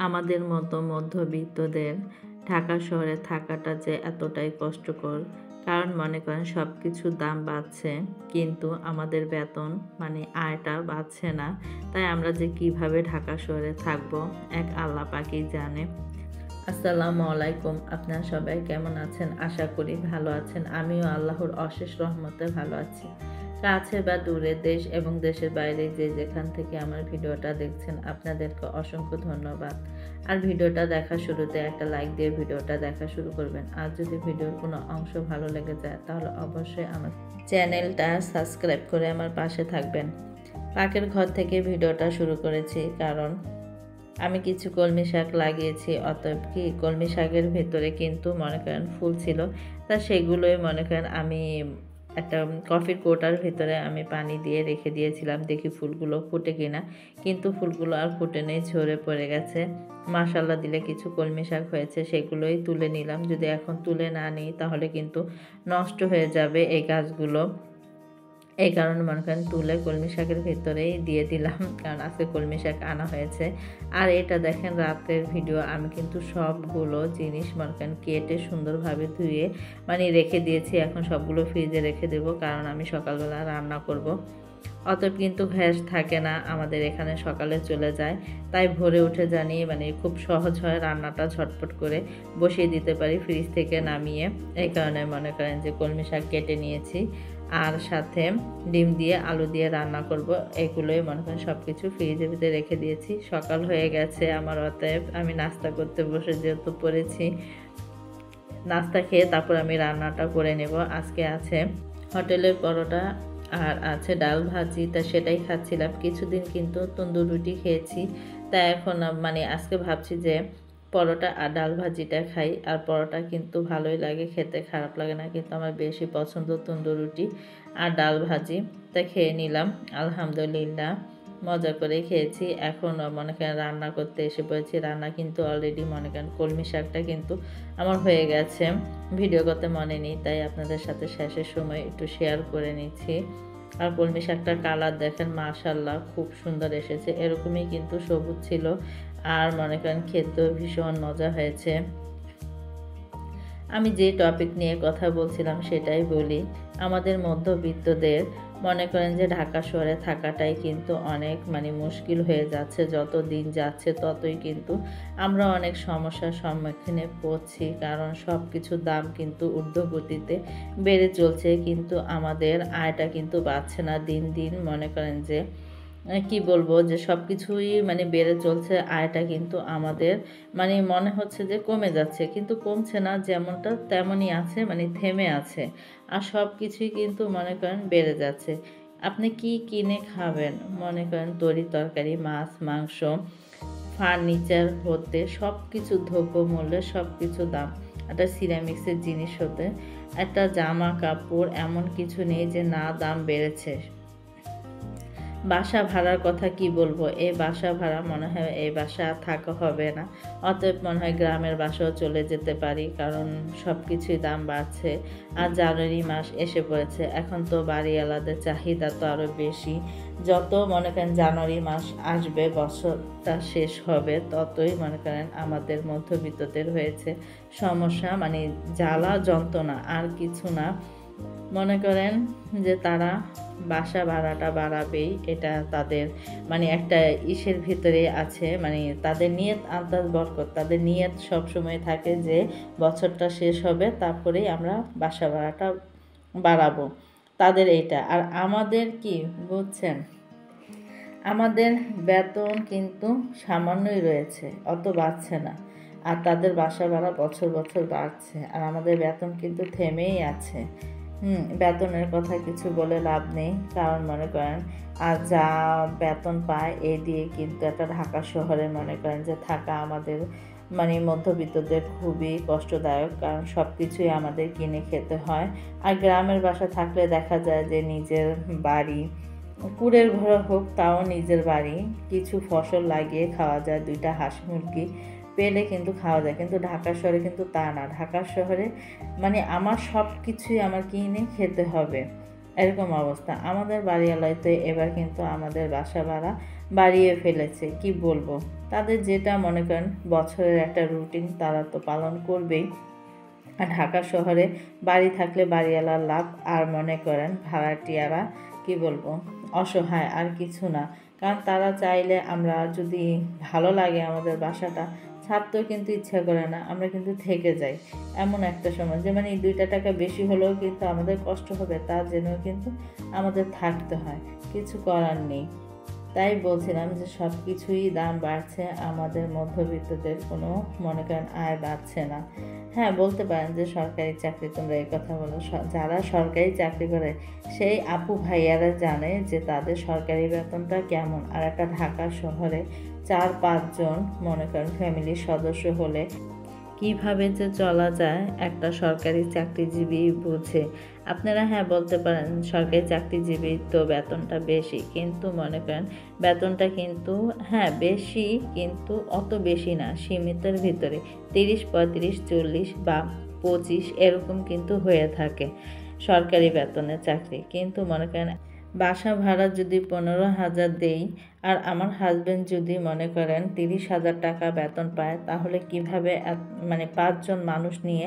আমাদের মতো মধ্যবিত্তদের ঢাকা শহরে থাকাটা যে এতটাই কষ্টকর, কারণ মনে করেন সব কিছুর দাম বাড়ছে কিন্তু আমাদের বেতন আয়টা বাড়ছে না। তাই আমরা যে কিভাবে ঢাকা শহরে থাকবো এক আল্লাহ পাকই জানে। আসসালামু আলাইকুম, আপনারা সবাই কেমন আছেন? আশা করি ভালো আছেন। আমিও আল্লাহর অশেষ রহমতে ভালো আছি। কাছে বা দূরে, দেশ এবং দেশের বাইরে যে যেখান থেকে আমার ভিডিওটা দেখছেন আপনাদেরকে অসংখ্য ধন্যবাদ। আর ভিডিওটা দেখার শুরুতে একটা লাইক দিয়ে ভিডিওটা দেখা শুরু করবেন। আর যদি ভিডিওর কোনো অংশ ভালো লেগে যায় তাহলে অবশ্যই আমার চ্যানেলটা সাবস্ক্রাইব করে আমার পাশে থাকবেন। পাকের ঘর থেকে ভিডিওটা শুরু করেছি কারণ আমি কিছু কলমি শাক লাগিয়েছি, অতএব কি কলমি শাকের ভেতরে কিন্তু মনে করেন ফুল ছিল। তা সেগুলোই মনে করেন আমি একটা কফির কৌটার ভেতরে আমি পানি দিয়ে রেখে দিয়েছিলাম, দেখি ফুলগুলো ফুটে কিনা। কিন্তু ফুলগুলো আর ফুটে নেই, ঝরে পড়ে গেছে। মাশাল্লাহ দিলে কিছু কলমি শাক হয়েছে, সেগুলোই তুলে নিলাম। যদি এখন তুলে না নিই তাহলে কিন্তু নষ্ট হয়ে যাবে এই গাছগুলো। এই কারণে মনে করেন তুলে কলমি শাকের ভেতরেই দিয়ে দিলাম, কারণ আজকে কলমি শাক আনা হয়েছে। আর এটা দেখেন রাতের ভিডিও, আমি কিন্তু সবগুলো জিনিস মনে করেন কেটে সুন্দরভাবে ধুয়ে রেখে দিয়েছি। এখন সবগুলো ফ্রিজে রেখে দেবো, কারণ আমি সকালবেলা রান্না করব। অতএব কিন্তু গ্যাস থাকে না আমাদের এখানে, সকালে চলে যায়। তাই ভোরে উঠে জানি খুব সহজ হয়, রান্নাটা ঝটপট করে বসিয়ে দিতে পারি ফ্রিজ থেকে নামিয়ে। এই কারণে মনে করেন যে কলমি শাক কেটে নিয়েছি, আর সাথে ডিম দিয়ে আলু দিয়ে রান্না করব। এগুলোই মনে করেন সব কিছু ফ্রিজের ভিতরে রেখে দিয়েছি। সকাল হয়ে গেছে আমার, অতএব আমি নাস্তা করতে বসে যেহেতু পড়েছি, নাস্তা খেয়ে তারপর আমি রান্নাটা করে নেব। আজকে আছে হোটেলের পরোটা আর আছে ডাল ভাজি, তা সেটাই খাচ্ছিলাম। কিছুদিন কিন্তু তন্দুর রুটি খেয়েছি, তা এখন আজকে ভাবছি যে পরোটা আর ডাল ভাজিটা খাই। আর পরোটা কিন্তু ভালোই লাগে খেতে, খারাপ লাগে না, কিন্তু আমার বেশি পছন্দ তন্দুর রুটি আর ডাল ভাজি। তা খেয়ে নিলাম, আলহামদুলিল্লাহ মজা করে খেয়েছি। এখন মনে করেন রান্না করতে এসে পড়েছি। রান্না কিন্তু অলরেডি মনে করেন কলমি শাকটা কিন্তু আমার হয়ে গেছে, ভিডিও করতে মনে নেই, তাই আপনাদের সাথে শেষের সময় একটু শেয়ার করে নিচ্ছি। আর কলমি শাকটার কালার দেখেন মাশাল্লাহ খুব সুন্দর এসেছে, এরকমই কিন্তু সবুজ ছিল। আর মনে করেন খেতেও ভীষণ মজা হয়েছে। আমি যে টপিক নিয়ে কথা বলছিলাম সেটাই বলি। আমাদের মধ্যবিত্তদের মনে করেন যে ঢাকা শহরে থাকাটাই কিন্তু অনেক মুশকিল হয়ে যাচ্ছে। যত দিন যাচ্ছে ততই কিন্তু আমরা অনেক সমস্যার সম্মুখীনে পড়ছি, কারণ সব কিছুর দাম কিন্তু ঊর্ধ্বগতিতে বেড়ে চলছে, কিন্তু আমাদের আয়টা কিন্তু বাড়ছে না দিন দিন। মনে করেন যে কি বলবো, যে সব কিছুই বেড়ে চলছে, আয়টা কিন্তু আমাদের মনে হচ্ছে যে কমে যাচ্ছে, কিন্তু কমছে না, যেমনটা তেমনই আছে, থেমে আছে। আর সব কিছুই কিন্তু মনে করেন বেড়ে যাচ্ছে। আপনি কি কিনে খাবেন, মনে করেন তরি তরকারি, মাছ মাংস, ফার্নিচার হতে সব কিছু দ্রব্যমূল্যে সব কিছু দাম। একটা সিরামিক্সের জিনিস হতে একটা জামা কাপড় এমন কিছু নেই যে না দাম বেড়েছে। বাসা ভাড়ার কথা কি বলবো, এই বাসা ভাড়া মনে হয় এই বাসা থাকা হবে না। অতএব মনে হয় গ্রামের বাসাও চলে যেতে পারি, কারণ সব কিছুই দাম বাড়ছে। আর জানুয়ারি মাস এসে পড়েছে, এখন তো বাড়িওয়ালাদের চাহিদা তো আরও বেশি। যত মনে করেন জানুয়ারি মাস আসবে, বছরটা শেষ হবে, ততই মনে করেন আমাদের মধ্যবিত্তদের হয়েছে সমস্যা, জ্বালা যন্ত্রণা আর কিছু না। মনে করেন যে তারা বাসা ভাড়াটা বাড়াবেই, এটা তাদের একটা ইসের ভিতরে আছে, তাদের নিয়ত আন্দাজ বরকত, তাদের নিয়ত সবসময় থাকে যে বছরটা শেষ হবে তারপরেই আমরা বাসা ভাড়াটা বাড়াবো, তাদের এইটা। আর আমাদের কি বুঝছেন, আমাদের বেতন কিন্তু সামান্যই রয়েছে, অত বাড়ছে না। আর তাদের বাসা ভাড়া বছর বছর বাড়ছে, আর আমাদের বেতন কিন্তু থেমেই আছে। বেতনের কথা কিছু বলে লাভ নেই, কারণ মনে করেন আর যা বেতন পায় এ দিয়ে কিন্তু একটা ঢাকা শহরে মনে করেন যে থাকা আমাদের মধ্যবিত্তদের খুবই কষ্টদায়ক, কারণ সব কিছুই আমাদের কিনে খেতে হয়। আর গ্রামের বাসা থাকলে দেখা যায় যে নিজের বাড়ি, কুড়ের ঘর হোক তাও নিজের বাড়ি, কিছু ফসল লাগিয়ে খাওয়া যায়, 2টা হাঁস মুরগি পেলে কিন্তু খাওয়া যায়। কিন্তু ঢাকা শহরে কিন্তু তা না। ঢাকা শহরে আমার সব কিছুই আমার কিনে খেতে হবে। এরকম অবস্থা। আমাদের বাড়িওয়ালাই তো এবার কিন্তু আমাদের বাসা ভাড়া বাড়িয়ে ফেলেছে, কি বলবো। তাদের যেটা মনে করেন বছরের একটা রুটিন তারা তো পালন করবেই। আর ঢাকা শহরে বাড়ি থাকলে বাড়িওয়ালার লাভ, আর মনে করেন ভাড়াটিয়ারা কি বলবো অসহায়, আর কিছু না। কারণ তারা চাইলে আমরা যদি ভালো লাগে আমাদের বাসাটা ছাড়তেও কিন্তু ইচ্ছা করে না, আমরা কিন্তু থেকে যাই। এমন একটা সময় যে মানে 2টা টাকা বেশি হলেও কিন্তু আমাদের কষ্ট হবে, তার জন্যও কিন্তু আমাদের থাকতে হয়, কিছু করার নেই। তাই বলছিলাম যে সব কিছুই দাম বাড়ছে, আমাদের মধ্যবিত্তদের কোনো মনে করেন আয় বাড়ছে না। হ্যাঁ, বলতে পারেন যে সরকারি চাকরি, তোমরা এই কথা বলো, যারা সরকারি চাকরি করে সেই আপু ভাইয়ারা জানে যে তাদের সরকারি বেতনটা কেমন। আর একটা ঢাকা শহরে 4-5 জন মনে করেন ফ্যামিলির সদস্য হলে কিভাবে যে চলা যায় একটা সরকারি চাকরিজীবী বুঝে। আপনারা হ্যাঁ বলতে পারেন সরকারি চাকরিজীবী তো বেতনটা বেশি, কিন্তু মনে করেন বেতনটা কিন্তু হ্যাঁ বেশি, কিন্তু অত বেশি না, সীমিতের ভিতরে 30, 35, 40 বা 25 এরকম কিন্তু হয়ে থাকে সরকারি বেতনের চাকরি। কিন্তু মনে করেন বাসা ভাড়া যদি 15,000 দেই, আর আমার হাজব্যান্ড যদি মনে করেন 30,000 টাকা বেতন পায়, তাহলে কিভাবে মানে 5 জন মানুষ নিয়ে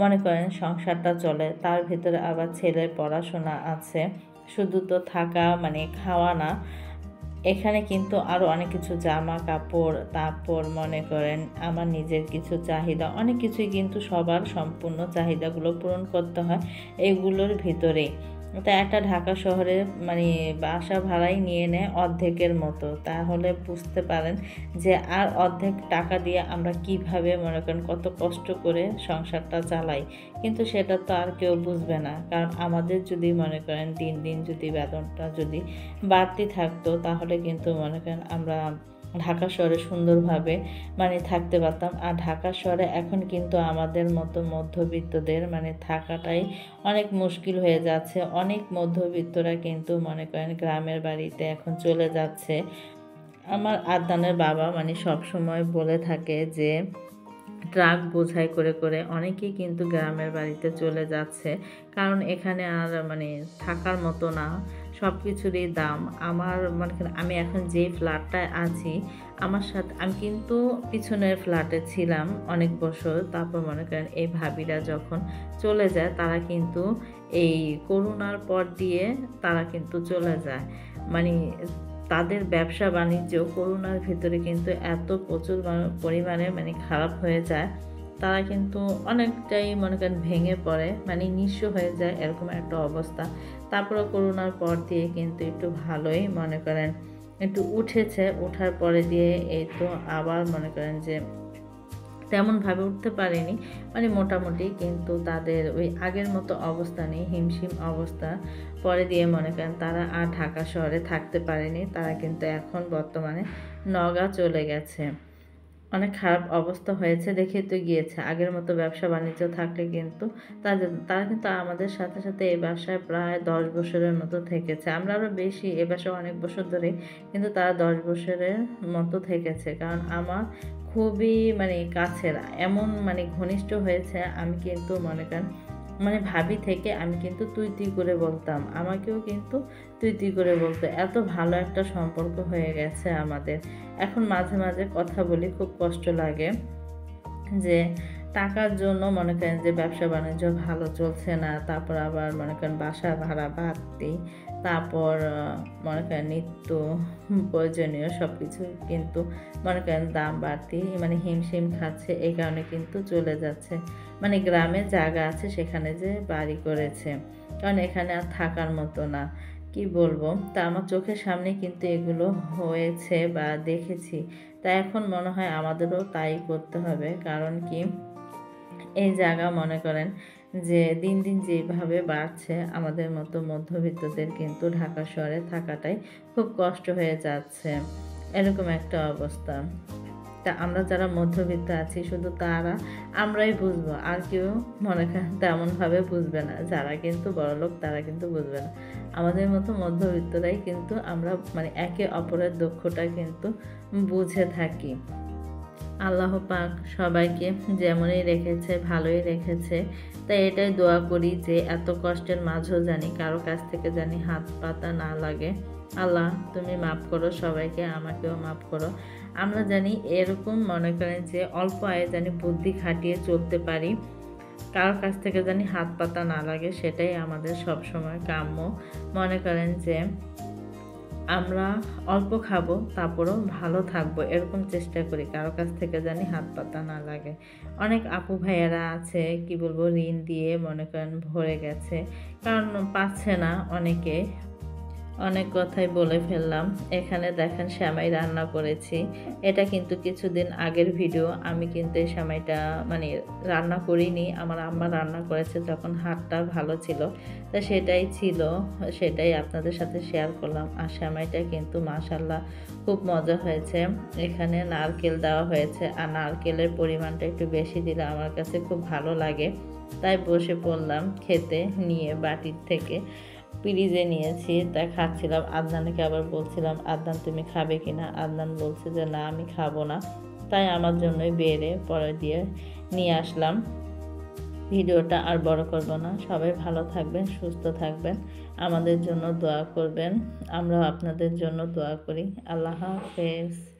মনে করেন সংসারটা চলে। তার ভিতরে আবার ছেলের পড়াশোনা আছে, শুধু তো থাকা মানে খাওয়া না, এখানে কিন্তু আরও অনেক কিছু, জামা কাপড়, তারপর মনে করেন আমার নিজের কিছু চাহিদা, অনেক কিছুই কিন্তু সবার সম্পূর্ণ চাহিদাগুলো পূরণ করতে হয় এগুলোর ভিতরেই। তা একটা ঢাকা শহরে মানে বাসা ভাড়াই নিয়ে নেয় অর্ধেকের মতো, তাহলে বুঝতে পারেন যে আর অর্ধেক টাকা দিয়ে আমরা কিভাবে মনে করেন কত কষ্ট করে সংসারটা চালাই। কিন্তু সেটা তো আর কেউ বুঝবে না, কারণ আমাদের যদি মনে করেন দিন দিন যদি বেতনটা যদি বাড়তি থাকতো, তাহলে কিন্তু মনে করেন আমরা ঢাকা শহরে সুন্দরভাবে মানে থাকতে পারতাম। আর ঢাকা শহরে এখন কিন্তু আমাদের মতো মধ্যবিত্তদের মানে থাকাটাই অনেক মুশকিল হয়ে যাচ্ছে। অনেক মধ্যবিত্তরা কিন্তু মনে করেন গ্রামের বাড়িতে এখন চলে যাচ্ছে। আমার আদনানের বাবা মানে সবসময় বলে থাকে যে ট্রাক বোঝাই করে করে অনেকেই কিন্তু গ্রামের বাড়িতে চলে যাচ্ছে, কারণ এখানে আর মানে থাকার মতো না, সব কিছুরই দাম। আমার মনে করেন আমি এখন যে ফ্ল্যাটটায় আছি, আমার সাথে আমি কিন্তু পিছনের ফ্ল্যাটে ছিলাম অনেক বছর। তারপর মনে করেন এই ভাবিরা যখন চলে যায়, তারা কিন্তু এই করোনার পর দিয়ে তারা কিন্তু চলে যায়। মানে তাদের ব্যবসা বাণিজ্য করোনার ভিতরে কিন্তু এত প্রচুর পরিমাণে মানে খারাপ হয়ে যায়, তারা কিন্তু অনেকটাই মনে করেন ভেঙে পড়ে, মানে নিঃস্ব হয়ে যায়, এরকম একটা অবস্থা। তারপরে করোনার পর দিয়ে কিন্তু একটু ভালোই মনে করেন একটু উঠেছে, ওঠার পরে দিয়ে এই তো আবার মনে করেন যে তেমনভাবে উঠতে পারেনি, মানে মোটামুটি, কিন্তু তাদের ওই আগের মতো অবস্থা নেই, হিমশিম অবস্থা। পরে দিয়ে মনে করেন তারা আর ঢাকা শহরে থাকতে পারেনি, তারা কিন্তু এখন বর্তমানে নওগাঁ চলে গেছে। অনেক খারাপ অবস্থা হয়েছে, দেখে তো গিয়েছে। আগের মতো ব্যবসা বাণিজ্য থাকলে কিন্তু তারা কিন্তু আমাদের সাথে সাথে এই বাসায় প্রায় 10 বছরের মতো থেকেছে। আমরা আরও বেশি, এ বাসায় অনেক বছর ধরে, কিন্তু তারা 10 বছরের মতো থেকেছে। কারণ আমার খুবই মানে কাছের, এমন মানে ঘনিষ্ঠ হয়েছে, আমি কিন্তু মনে করেন মানে ভাবি থেকে আমি কিন্তু তুই তুই করে বলতাম, আমাকেও কিন্তু তুই তুই করে বলতো, এত ভালো একটা সম্পর্ক হয়ে গেছে আমাদের। এখন মাঝে মাঝে কথা বলি, খুব কষ্ট লাগে যে টাকার জন্য মনে করেন যে ব্যবসা বাণিজ্য ভালো চলছে না, তারপর আবার মনে করেন বাসা ভাড়া বাড়তি, তারপর মনে করেন নিত্য প্রয়োজনীয় সব কিছু কিন্তু মনে করেন দাম বাড়তি, মানে হিমশিম খাচ্ছে, এই কারণে কিন্তু চলে যাচ্ছে। মানে গ্রামে জায়গা আছে সেখানে যে বাড়ি করেছে, কারণ এখানে আর থাকার মতো না, কি বলবো। তা আমার চোখের সামনে কিন্তু এগুলো হয়েছে বা দেখেছি। তা এখন মনে হয় আমাদেরও তাই করতে হবে, কারণ কি এই জায়গা মনে করেন যে দিন দিন যেভাবে বাড়ছে, আমাদের মতো মধ্যবিত্তদের কিন্তু ঢাকা শহরে থাকাটাই খুব কষ্ট হয়ে যাচ্ছে, এরকম একটা অবস্থা। তা আমরা যারা মধ্যবিত্ত আছি শুধু আমরাই বুঝবো, আর কেউ মনে করেন তেমনভাবে বুঝবে না। যারা কিন্তু বড়লোক তারা কিন্তু বুঝবে না, আমাদের মতো মধ্যবিত্তরাই কিন্তু আমরা মানে একে অপরের দুঃখটা কিন্তু বুঝে থাকি। আল্লাহ পাক সবাইকে যেমনই রেখেছে ভালোই রেখেছে। তাই এটাই দোয়া করি যে এত কষ্টের মাঝেও জানি কারো কাছ থেকে জানি হাত পাতা না লাগে। আল্লাহ তুমি মাফ করো সবাইকে, আমাকেও মাফ করো। আমরা জানি এরকম মনে করেন যে অল্প আয়ে জানি বুদ্ধি খাটিয়ে চলতে পারি, কারোর কাছ থেকে জানি হাত পাতা না লাগে, সেটাই আমাদের সবসময় কাম্য। মনে করেন যে আমরা অল্প খাবো তারপরেও ভালো থাকবো, এরকম চেষ্টা করি, কারো কাছ থেকে জানি হাত পাতা না লাগে। অনেক আপু ভাইয়ারা আছে কি বলবো ঋণ দিয়ে মনে করেন ভরে গেছে, কারণ পাচ্ছে না অনেকে। অনেক কথাই বলে ফেললাম। এখানে দেখেন সেমাই রান্না করেছি। এটা কিন্তু কিছুদিন আগের ভিডিও। আমি কিন্তু এই সেমাইটা মানে রান্না করিনি। আমার আম্মা রান্না করেছে যখন হাতটা ভালো ছিল। তা সেটাই ছিল, সেটাই আপনাদের সাথে শেয়ার করলাম। আর সেমাইটা কিন্তু মাশাআল্লাহ খুব মজা হয়েছে। এখানে নারকেল দেওয়া হয়েছে, আর নারকেলের পরিমাণটা একটু বেশি দিলে আমার কাছে খুব ভালো লাগে। তাই বসে পড়লাম খেতে, নিয়ে বাটির থেকে ফ্রিজে নিয়েছি, তাই খাচ্ছিলাম। আদনানকে আবার বলছিলাম আদনান তুমি খাবে কিনা, আদনান বলছে যে না আমি খাবো না। তাই আমার জন্যই বেড়ে পরে দিয়ে নিয়ে আসলাম। ভিডিওটা আর বড় করব না। সবাই ভালো থাকবেন, সুস্থ থাকবেন, আমাদের জন্য দোয়া করবেন, আমরাও আপনাদের জন্য দোয়া করি। আল্লাহ হাফেজ।